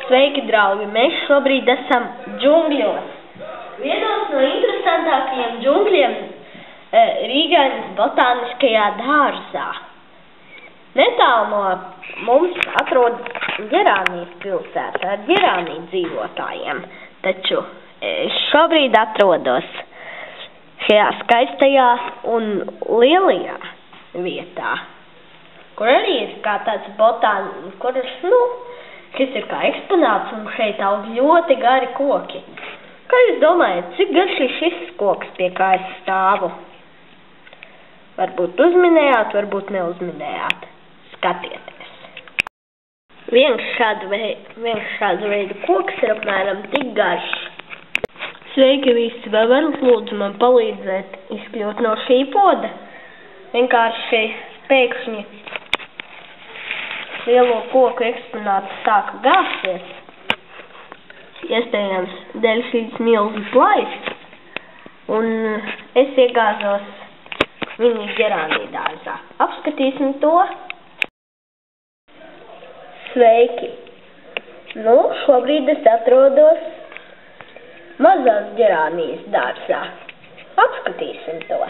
Sveiki, draugi! Mēs šobrīd esam džungļos. Vienos no interesantākajiem džungļiem Rīgainas botāniskajā dārzā. Netālu no mums atrodas Ģerānijas pilsēta ar ģerāniju dzīvotājiem. Taču šobrīd atrodos šajā skaistajā un lielajā vietā, kur arī ir kā tāds šis ir kā eksponāts un šeit aug ļoti gari koki. Kā jūs domājat, cik garš ir šis koks, pie kā es stāvu? Varbūt uzminējāt, varbūt neuzminējāt. Skatieties. Viens šādu veidu koks ir apmēram tik garš. Sveiki visi, vai varat lūdzu man palīdzēt izkļūt no šī poda? Vienkārši pēkšņi lielo koku eksponāts sāka gāzties. Iespējams, dēļ šīs milzu plaisas, un es iegāzos viņa ģerāniju dārzā. Apskatīsim to. Sveiki! Šobrīd es atrodos mazās ģerānijas dārzā. Apskatīsim to.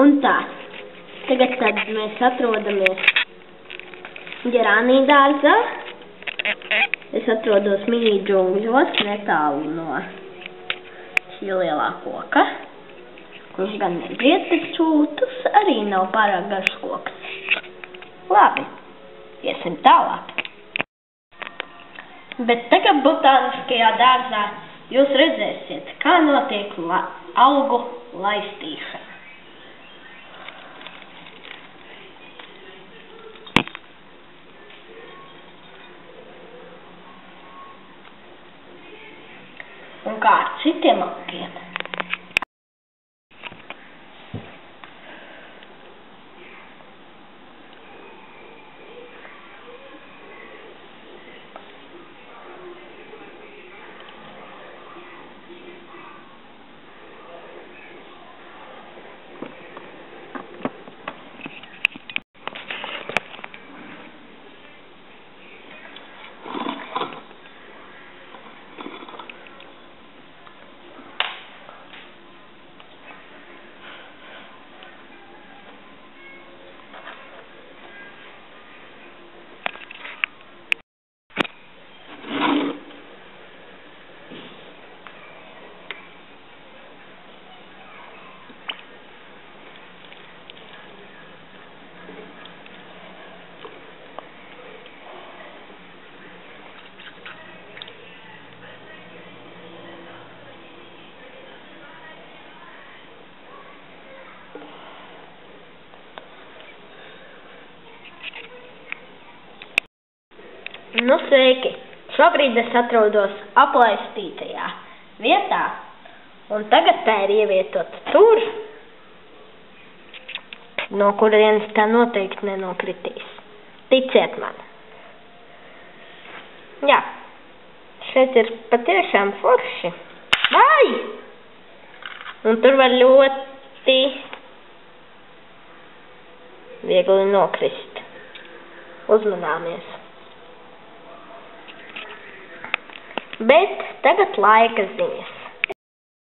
Un tā, tagad, kad mēs atrodamies ģerāniju dārzā, es atrodos mini džungļos netālu no šī lielā koka, kurš gan nebried, taču tas arī nav pārāk garš koks. Labi, iesim tālāk. Bet tagad botāniskajā dārzā jūs redzēsiet, kā notiek augu laistīšana. Un kā ar citiem augiem. Sveiki! Šobrīd es atrodos aplaistītajā vietā, un tagad tā ir ievietota tur, no kurienes tā noteikti nenokritīs. Ticiet man! Jā, šeit ir patiešām forši. Vai! Un tur var ļoti viegli nokrist. Uzmanāmies! Bet tagad laika ziņas.